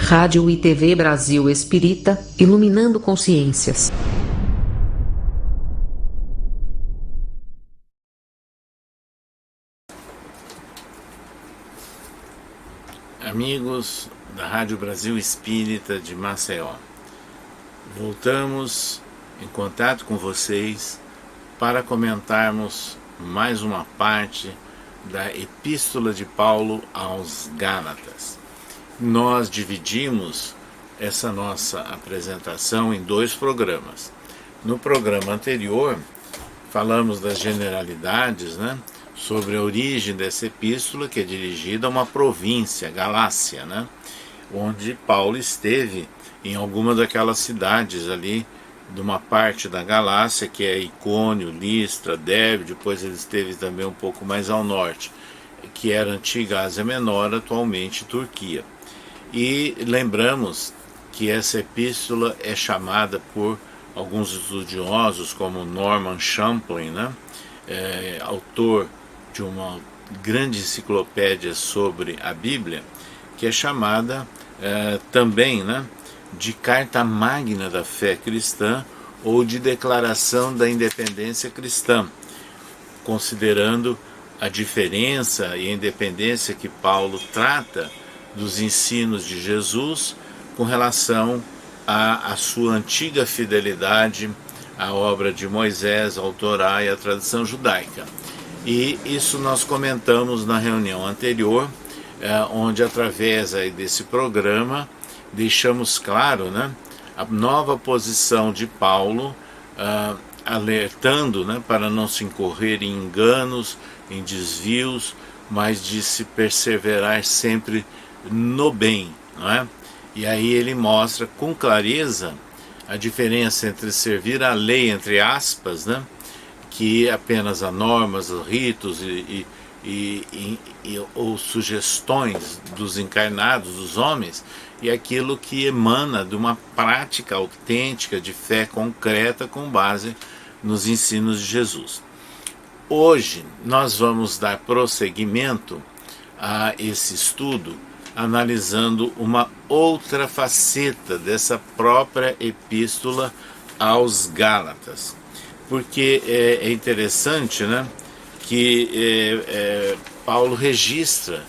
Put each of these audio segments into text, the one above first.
Rádio e TV Brasil Espírita, iluminando consciências. Amigos da Rádio Brasil Espírita de Maceió, voltamos em contato com vocês para comentarmos mais uma parte da Epístola de Paulo aos Gálatas. Nós dividimos essa nossa apresentação em 2 programas. No programa anterior, falamos das generalidades, sobre a origem dessa epístola, que é dirigida a uma província, Galácia, onde Paulo esteve em alguma daquelas cidades ali, de uma parte da Galácia, que é Icônio, Listra, Derbe. Depois ele esteve também um pouco mais ao norte, que era a antiga Ásia Menor, atualmente Turquia. E lembramos que essa epístola é chamada por alguns estudiosos, como Norman Champlin, autor de uma grande enciclopédia sobre a Bíblia, que é chamada também de Carta Magna da Fé Cristã, ou de Declaração da Independência Cristã, considerando a diferença e a independência que Paulo trata dos ensinos de Jesus com relação à sua antiga fidelidade à obra de Moisés, ao Torá e à tradição judaica. E isso nós comentamos na reunião anterior, onde através desse programa deixamos claro a nova posição de Paulo, alertando para não se incorrer em enganos, em desvios, mas de se perseverar sempre no bem, E aí ele mostra com clareza a diferença entre servir a lei, entre aspas, que apenas a normas, ritos ou sugestões dos encarnados, dos homens, e aquilo que emana de uma prática autêntica de fé concreta com base nos ensinos de Jesus. Hoje nós vamos dar prosseguimento a esse estudo, analisando uma outra faceta dessa própria epístola aos Gálatas. Porque é interessante que Paulo registra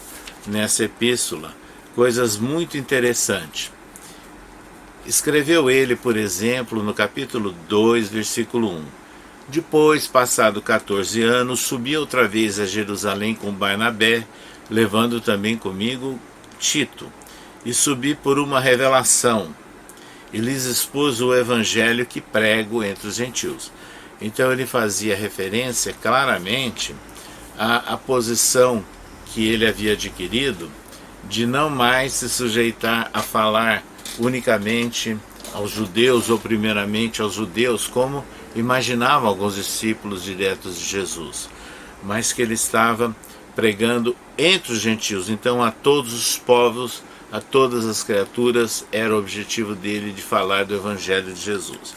nessa epístola coisas muito interessantes. Escreveu ele, por exemplo, no capítulo 2, versículo 1. Depois, passado 14 anos, subi outra vez a Jerusalém com Barnabé, levando também comigo Tito, e subi por uma revelação, e lhes expus o evangelho que prego entre os gentios. Então ele fazia referência claramente à posição que ele havia adquirido de não mais se sujeitar a falar unicamente aos judeus, ou primeiramente aos judeus, como imaginavam alguns discípulos diretos de Jesus, mas que ele estava pregando entre os gentios. Então a todos os povos, a todas as criaturas, era o objetivo dele de falar do evangelho de Jesus.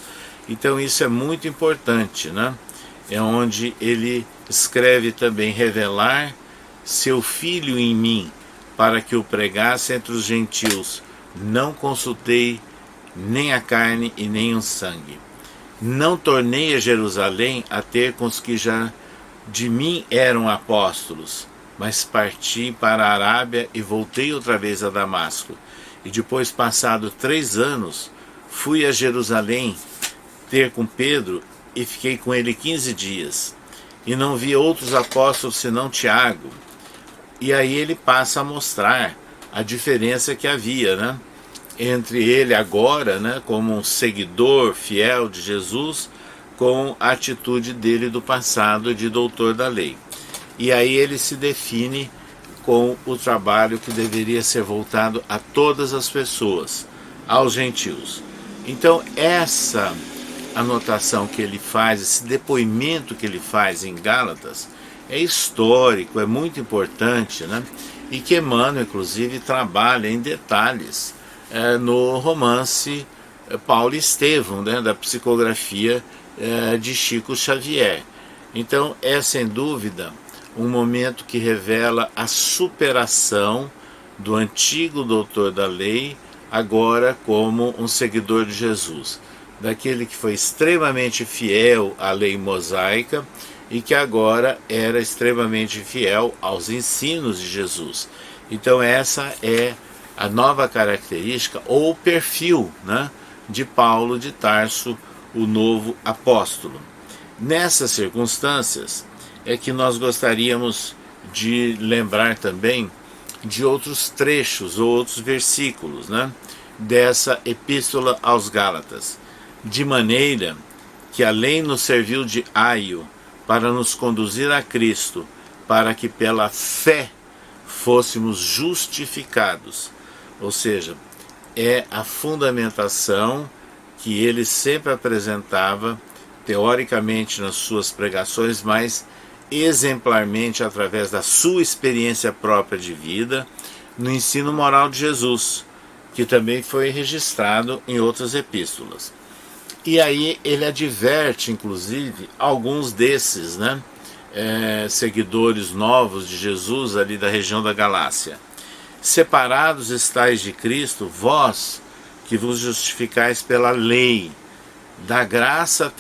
Então isso é muito importante, É onde ele escreve também: revelar seu Filho em mim, para que o pregasse entre os gentios. Não consultei nem a carne e nem o sangue. Não tornei a Jerusalém a ter com os que já de mim eram apóstolos, mas parti para a Arábia e voltei outra vez a Damasco. E depois, passado 3 anos, fui a Jerusalém ter com Pedro, e fiquei com ele 15 dias. E não vi outros apóstolos senão Tiago. E aí ele passa a mostrar a diferença que havia, entre ele agora, como um seguidor fiel de Jesus, com a atitude dele do passado de doutor da lei. E aí ele se define com o trabalho que deveria ser voltado a todas as pessoas, aos gentios. Então essa anotação que ele faz, esse depoimento que ele faz em Gálatas, é histórico, é muito importante, E que Emmanuel, inclusive, trabalha em detalhes no romance Paulo e Estevão, da psicografia de Chico Xavier. Então é sem dúvida um momento que revela a superação do antigo doutor da lei agora como um seguidor de Jesus, daquele que foi extremamente fiel à lei mosaica e que agora era extremamente fiel aos ensinos de Jesus. Então essa é a nova característica ou perfil, né, de Paulo de Tarso, o novo apóstolo. Nessas circunstâncias é que nós gostaríamos de lembrar também de outros trechos ou outros versículos, né, dessa epístola aos Gálatas, de maneira que a lei nos serviu de aio para nos conduzir a Cristo, para que pela fé fôssemos justificados. Ou seja, é a fundamentação que ele sempre apresentava, teoricamente nas suas pregações, mas exemplarmente através da sua experiência própria de vida, no ensino moral de Jesus, que também foi registrado em outras epístolas. E aí ele adverte, inclusive, alguns desses, né, seguidores novos de Jesus ali da região da Galácia. Separados estáis de Cristo, vós que vos justificais pela lei, da graça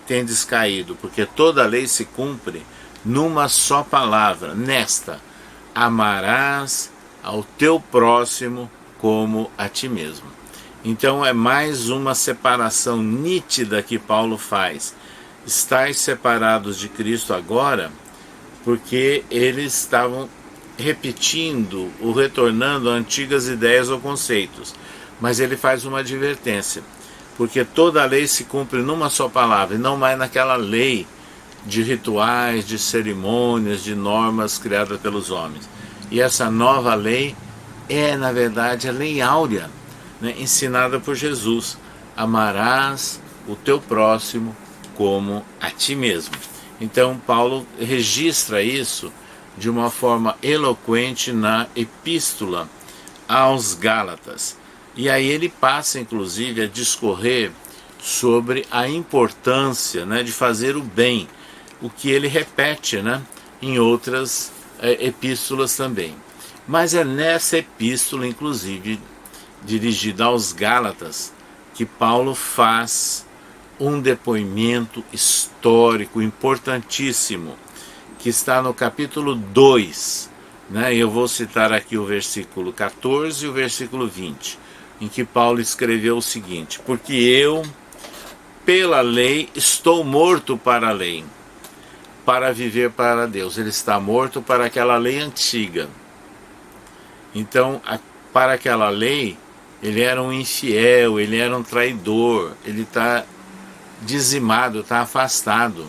tendes caído, porque toda a lei se cumpre numa só palavra, nesta: amarás ao teu próximo como a ti mesmo. Então é mais uma separação nítida que Paulo faz. Estais separados de Cristo agora, porque eles estavam repetindo ou retornando a antigas ideias ou conceitos. Mas ele faz uma advertência, porque toda a lei se cumpre numa só palavra, e não mais naquela lei de rituais, de cerimônias, de normas criadas pelos homens. E essa nova lei é, na verdade, a lei áurea, né, ensinada por Jesus: amarás o teu próximo como a ti mesmo. Então Paulo registra isso de uma forma eloquente na epístola aos Gálatas. E aí ele passa, inclusive, a discorrer sobre a importância, né, de fazer o bem, o que ele repete, né, em outras epístolas também. Mas é nessa epístola, inclusive, dirigida aos Gálatas, que Paulo faz um depoimento histórico importantíssimo, que está no capítulo 2, né? Eu vou citar aqui o versículo 14 e o versículo 20, em que Paulo escreveu o seguinte: porque eu, pela lei, estou morto para a lei, para viver para Deus. Ele está morto para aquela lei antiga. Então, para aquela lei, ele era um infiel, ele era um traidor, ele está dizimado, está afastado.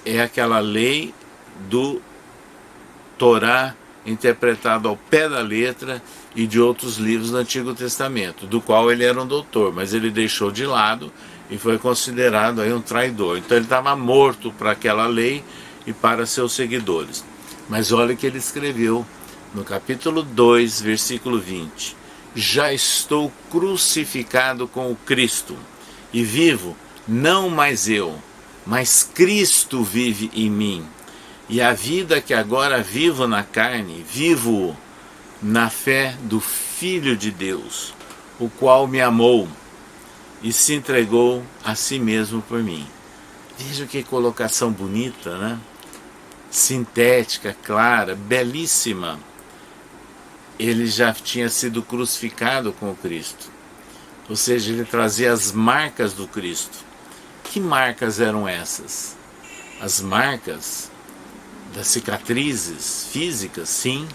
É aquela lei do Torá interpretado ao pé da letra e de outros livros do Antigo Testamento, do qual ele era um doutor, mas ele deixou de lado e foi considerado aí um traidor. Então ele estava morto para aquela lei e para seus seguidores. Mas olha o que ele escreveu no capítulo 2, versículo 20: já estou crucificado com o Cristo, e vivo, não mais eu, mas Cristo vive em mim. E a vida que agora vivo na carne, vivo na fé do Filho de Deus, o qual me amou e se entregou a si mesmo por mim. Veja que colocação bonita, né? Sintética, clara, belíssima. Ele já tinha sido crucificado com o Cristo. Ou seja, ele trazia as marcas do Cristo. Que marcas eram essas? As marcas das cicatrizes físicas, sim,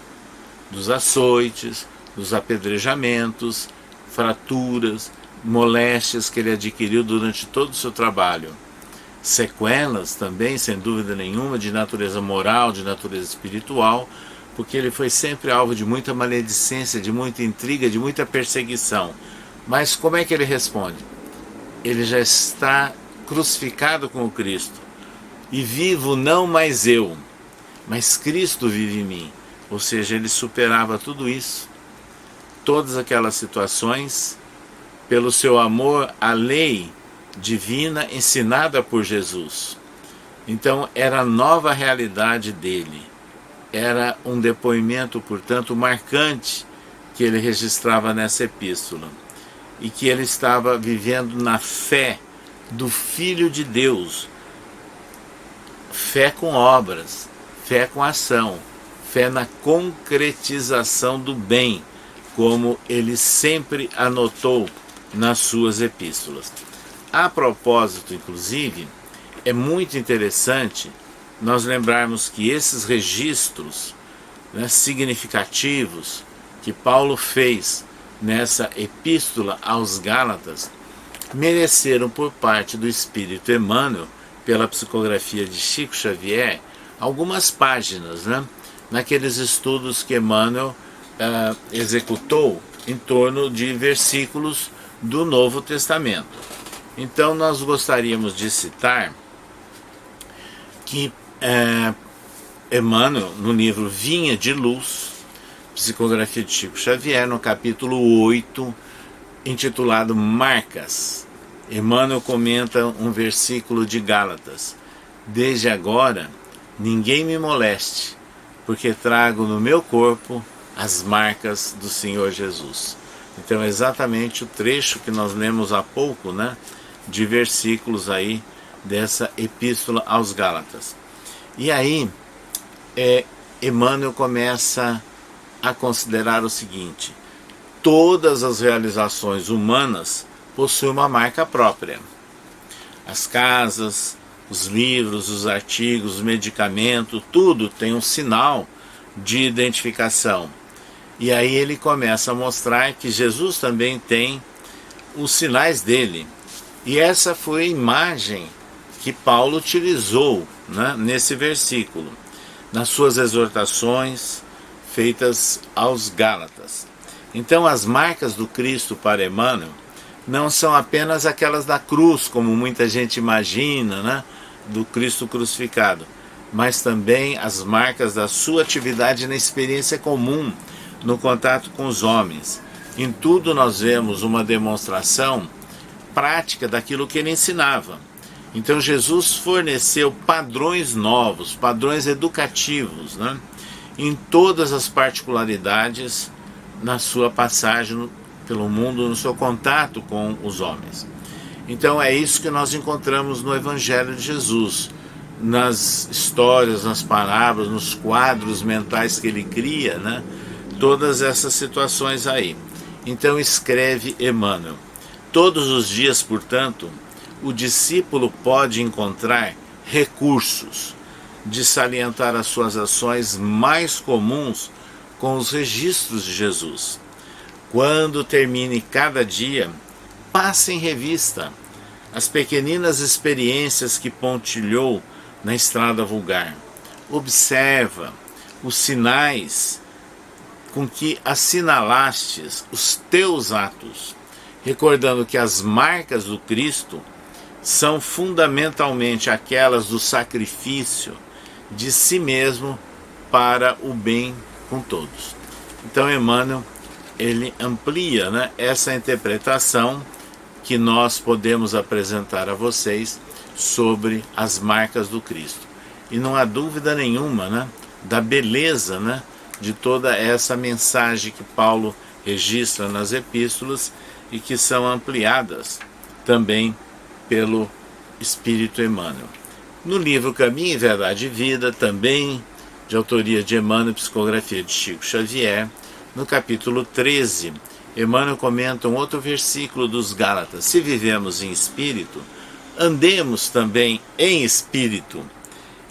dos açoites, dos apedrejamentos, fraturas, moléstias que ele adquiriu durante todo o seu trabalho. Sequelas também, sem dúvida nenhuma, de natureza moral, de natureza espiritual, porque ele foi sempre alvo de muita maledicência, de muita intriga, de muita perseguição. Mas como é que ele responde? Ele já está crucificado com o Cristo. E vivo não mais eu, mas Cristo vive em mim. Ou seja, ele superava tudo isso, todas aquelas situações, pelo seu amor à lei divina ensinada por Jesus. Então era a nova realidade dele. Era um depoimento, portanto, marcante, que ele registrava nessa epístola, e que ele estava vivendo na fé do Filho de Deus, fé com obras, fé com ação, fé na concretização do bem, como ele sempre anotou nas suas epístolas. A propósito, inclusive, é muito interessante nós lembrarmos que esses registros, né, significativos que Paulo fez nessa epístola aos Gálatas mereceram por parte do Espírito Emmanuel, pela psicografia de Chico Xavier, algumas páginas, né, naqueles estudos que Emmanuel executou em torno de versículos do Novo Testamento. Então nós gostaríamos de citar que Emmanuel, no livro Vinha de Luz, psicografia de Chico Xavier, no capítulo 8, intitulado Marcas, Emmanuel comenta um versículo de Gálatas: desde agora ninguém me moleste, porque trago no meu corpo as marcas do Senhor Jesus. Então é exatamente o trecho que nós lemos há pouco, né, de versículos aí dessa epístola aos Gálatas. E aí Emmanuel começa a considerar o seguinte: todas as realizações humanas possuem uma marca própria. As casas, os livros, os artigos, os medicamentos, tudo tem um sinal de identificação. E aí ele começa a mostrar que Jesus também tem os sinais dele. E essa foi a imagem que Paulo utilizou, né, nesse versículo, nas suas exortações feitas aos Gálatas. Então as marcas do Cristo para Emmanuel não são apenas aquelas da cruz, como muita gente imagina, né, do Cristo crucificado, mas também as marcas da sua atividade na experiência comum, no contato com os homens. Em tudo nós vemos uma demonstração prática daquilo que ele ensinava. Então Jesus forneceu padrões novos, padrões educativos, né, em todas as particularidades na sua passagem pelo mundo, no seu contato com os homens. Então é isso que nós encontramos no Evangelho de Jesus, nas histórias, nas parábolas, nos quadros mentais que ele cria, né, todas essas situações aí. Então escreve Emmanuel: todos os dias, portanto, o discípulo pode encontrar recursos de salientar as suas ações mais comuns com os registros de Jesus. Quando termine cada dia, passe em revista as pequeninas experiências que pontilhou na estrada vulgar. Observa os sinais com que assinalastes os teus atos, recordando que as marcas do Cristo são fundamentalmente aquelas do sacrifício de si mesmo para o bem com todos. Então Emmanuel, ele amplia, né, essa interpretação que nós podemos apresentar a vocês sobre as marcas do Cristo. E não há dúvida nenhuma, né, da beleza, né, de toda essa mensagem que Paulo registra nas epístolas e que são ampliadas também pelo Espírito Emmanuel. No livro Caminho, Verdade e Vida, também de autoria de Emmanuel, psicografia de Chico Xavier, no capítulo 13, Emmanuel comenta um outro versículo dos Gálatas: se vivemos em espírito, andemos também em espírito.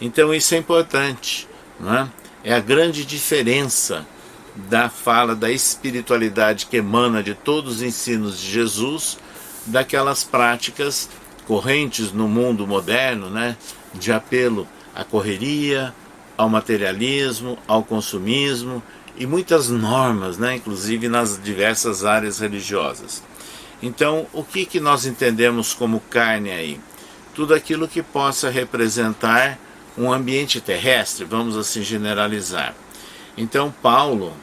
Então isso é importante, não é? É a grande diferença da fala da espiritualidade que emana de todos os ensinos de Jesus, daquelas práticas correntes no mundo moderno, né, de apelo à correria, ao materialismo, ao consumismo e muitas normas, né, inclusive nas diversas áreas religiosas. Então, o que nós entendemos como carne aí? Tudo aquilo que possa representar um ambiente terrestre, vamos assim generalizar. Então Paulo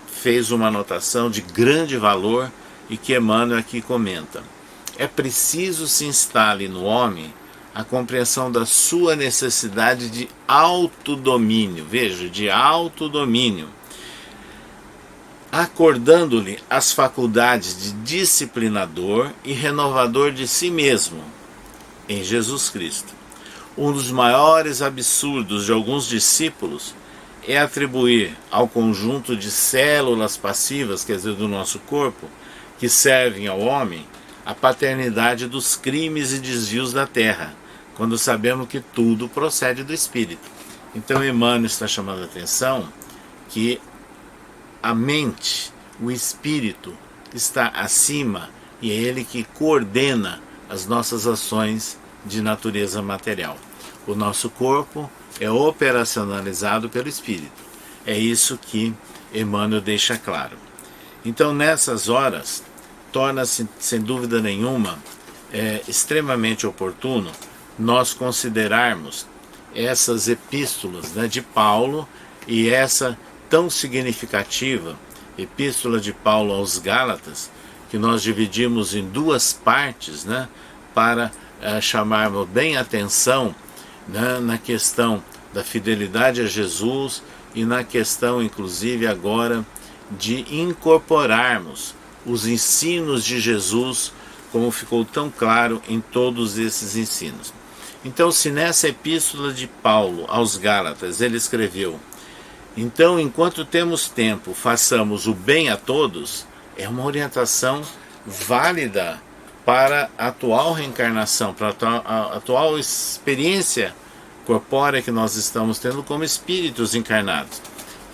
fez uma anotação de grande valor e que Emmanuel aqui comenta: é preciso se instale no homem a compreensão da sua necessidade de autodomínio, veja, de autodomínio, acordando-lhe as faculdades de disciplinador e renovador de si mesmo, em Jesus Cristo. Um dos maiores absurdos de alguns discípulos é atribuir ao conjunto de células passivas, quer dizer, do nosso corpo, que servem ao homem, a paternidade dos crimes e desvios da terra, quando sabemos que tudo procede do Espírito. Então Emmanuel está chamando a atenção que a mente, o Espírito, está acima e é ele que coordena as nossas ações de natureza material. O nosso corpo é operacionalizado pelo Espírito. É isso que Emmanuel deixa claro. Então, nessas horas, torna-se, sem dúvida nenhuma, extremamente oportuno nós considerarmos essas epístolas, né, de Paulo, e essa tão significativa epístola de Paulo aos Gálatas, que nós dividimos em duas partes, né, para chamarmos bem atenção, né, na questão da fidelidade a Jesus e na questão, inclusive, agora de incorporarmos os ensinos de Jesus, como ficou tão claro em todos esses ensinos. Então, se nessa epístola de Paulo aos Gálatas ele escreveu: então, enquanto temos tempo, façamos o bem a todos, é uma orientação válida para a atual reencarnação, para a atual experiência corpórea que nós estamos tendo como espíritos encarnados.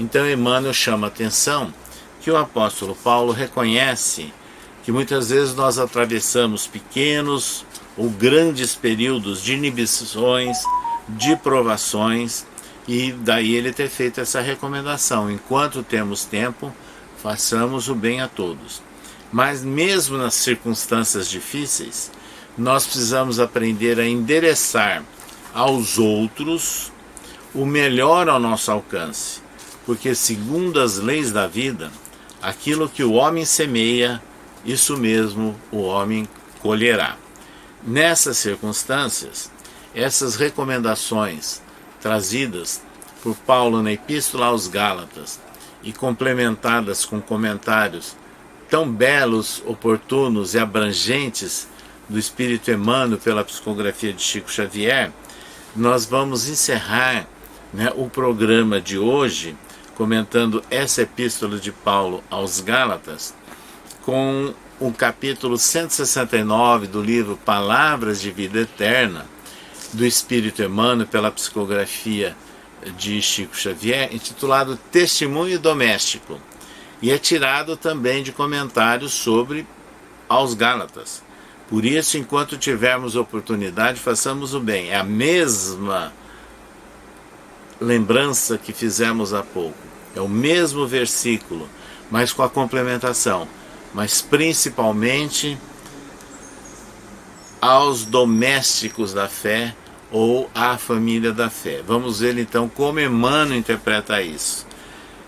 Então Emmanuel chama a atenção que o apóstolo Paulo reconhece que muitas vezes nós atravessamos pequenos ou grandes períodos de inibições, de provações, e daí ele ter feito essa recomendação: enquanto temos tempo, façamos o bem a todos. Mas mesmo nas circunstâncias difíceis, nós precisamos aprender a endereçar aos outros o melhor ao nosso alcance, porque segundo as leis da vida, aquilo que o homem semeia, isso mesmo o homem colherá. Nessas circunstâncias, essas recomendações trazidas por Paulo na Epístola aos Gálatas e complementadas com comentários tão belos, oportunos e abrangentes do Espírito Emmanuel pela psicografia de Chico Xavier, nós vamos encerrar, né, o programa de hoje comentando essa Epístola de Paulo aos Gálatas com o capítulo 169 do livro Palavras de Vida Eterna, do Espírito Emmanuel pela psicografia de Chico Xavier, intitulado Testemunho Doméstico, e é tirado também de comentários sobre aos Gálatas. Por isso, enquanto tivermos oportunidade, façamos o bem. É a mesma lembrança que fizemos há pouco, é o mesmo versículo, mas com a complementação, mas principalmente aos domésticos da fé, ou à família da fé. Vamos ver então como Emmanuel interpreta isso.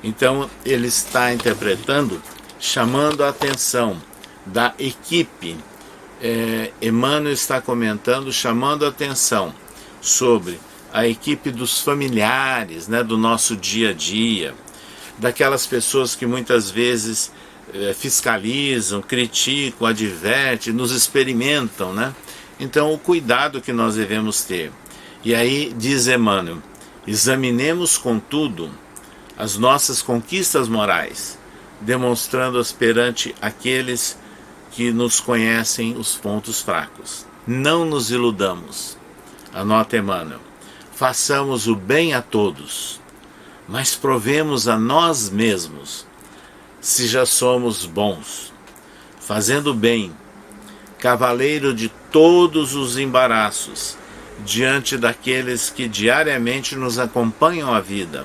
Então ele está interpretando, chamando a atenção da equipe. Emmanuel está comentando, chamando a atenção sobre a equipe dos familiares, né, do nosso dia a dia, daquelas pessoas que muitas vezes fiscalizam, criticam, advertem, nos experimentam, né? Então, o cuidado que nós devemos ter. E aí, diz Emmanuel, examinemos, contudo, as nossas conquistas morais, demonstrando-as perante aqueles que nos conhecem os pontos fracos. Não nos iludamos. Anota Emmanuel. Façamos o bem a todos, mas provemos a nós mesmos, se já somos bons, fazendo o bem, cavaleiro de todos os embaraços, diante daqueles que diariamente nos acompanham a vida,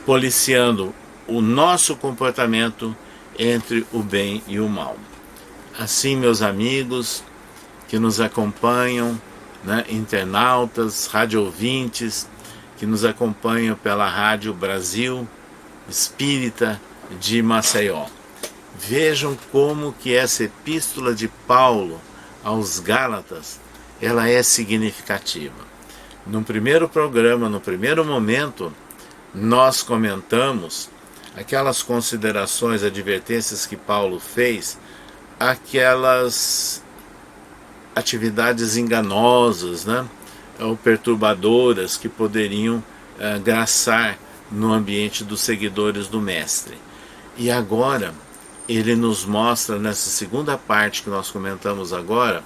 policiando o nosso comportamento entre o bem e o mal. Assim, meus amigos que nos acompanham, né, internautas, radioouvintes, que nos acompanham pela Rádio Brasil Espírita de Maceió, vejam como que essa epístola de Paulo aos Gálatas, ela é significativa. No primeiro programa, no primeiro momento, nós comentamos aquelas considerações, advertências que Paulo fez, aquelas atividades enganosas, né, ou perturbadoras que poderiam graçar no ambiente dos seguidores do Mestre. E agora ele nos mostra, nessa segunda parte que nós comentamos agora,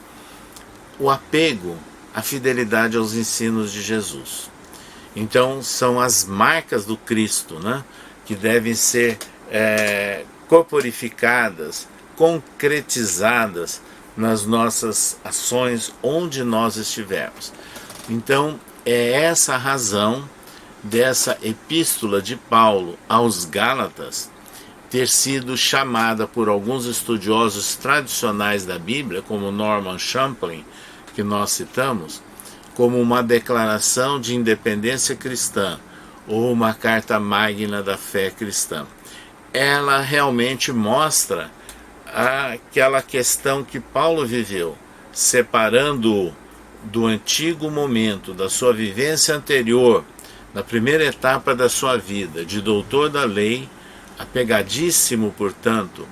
o apego, a fidelidade aos ensinos de Jesus. Então são as marcas do Cristo, né, que devem ser corporificadas, concretizadas nas nossas ações onde nós estivermos. Então é essa a razão dessa epístola de Paulo aos Gálatas ter sido chamada por alguns estudiosos tradicionais da Bíblia, como Norman Champlin, que nós citamos, como uma declaração de independência cristã ou uma carta magna da fé cristã. Ela realmente mostra aquela questão que Paulo viveu, separando-o do antigo momento, da sua vivência anterior, na primeira etapa da sua vida, de doutor da lei, apegadíssimo, portanto,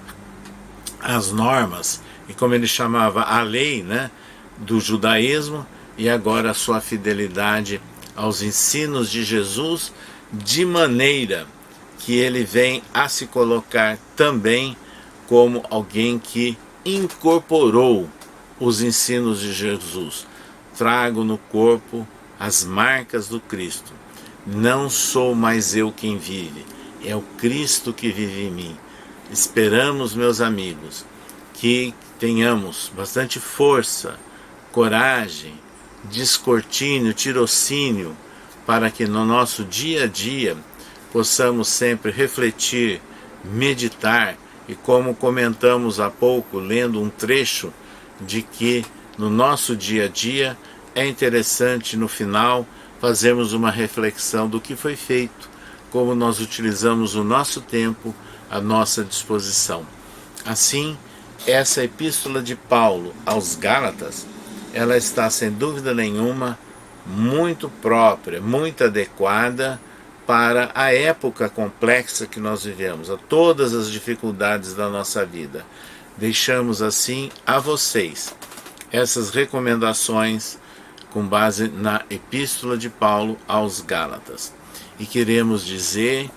às normas, e como ele chamava a lei, né, do judaísmo, e agora a sua fidelidade aos ensinos de Jesus, de maneira que ele vem a se colocar também como alguém que incorporou os ensinos de Jesus. Trago no corpo as marcas do Cristo. Não sou mais eu quem vive, é o Cristo que vive em mim. Esperamos, meus amigos, que tenhamos bastante força, coragem, descortínio, tirocínio, para que no nosso dia a dia possamos sempre refletir, meditar, e como comentamos há pouco, lendo um trecho, de que no nosso dia a dia é interessante no final fazermos uma reflexão do que foi feito, como nós utilizamos o nosso tempo à nossa disposição. Assim, essa epístola de Paulo aos Gálatas, ela está sem dúvida nenhuma muito própria, muito adequada para a época complexa que nós vivemos, a todas as dificuldades da nossa vida. Deixamos assim a vocês essas recomendações com base na epístola de Paulo aos Gálatas. E queremos dizer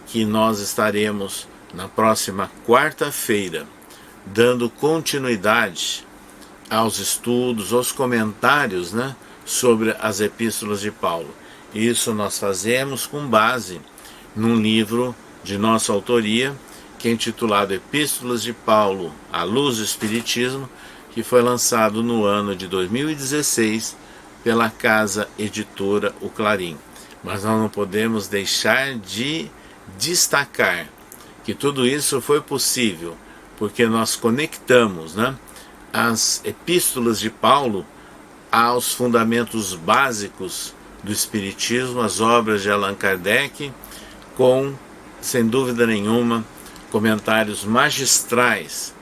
que nós estaremos na próxima quarta-feira dando continuidade aos estudos, aos comentários, né, sobre as epístolas de Paulo. Isso nós fazemos com base num livro de nossa autoria, que é intitulado Epístolas de Paulo à Luz do Espiritismo, que foi lançado no ano de 2016 pela casa editora O Clarim. Mas nós não podemos deixar de destacar que tudo isso foi possível porque nós conectamos, né, as epístolas de Paulo aos fundamentos básicos do Espiritismo, as obras de Allan Kardec, com, sem dúvida nenhuma, comentários magistrais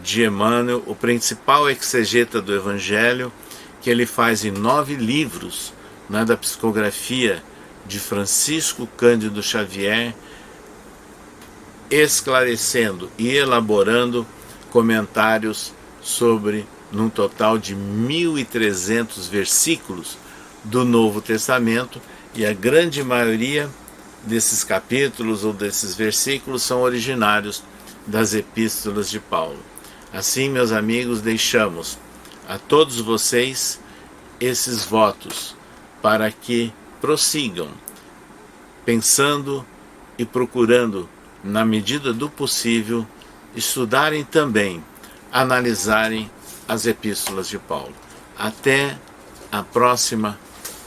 de Emmanuel, o principal exegeta do Evangelho, que ele faz em 9 livros, né, da psicografia de Francisco Cândido Xavier, esclarecendo e elaborando comentários sobre, num total de 1.300 versículos do Novo Testamento, e a grande maioria desses capítulos ou desses versículos são originários das epístolas de Paulo. Assim, meus amigos, deixamos a todos vocês esses votos para que prossigam pensando e procurando, na medida do possível, estudarem também, analisarem as epístolas de Paulo. Até a próxima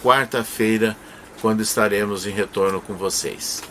quarta-feira, quando estaremos em retorno com vocês.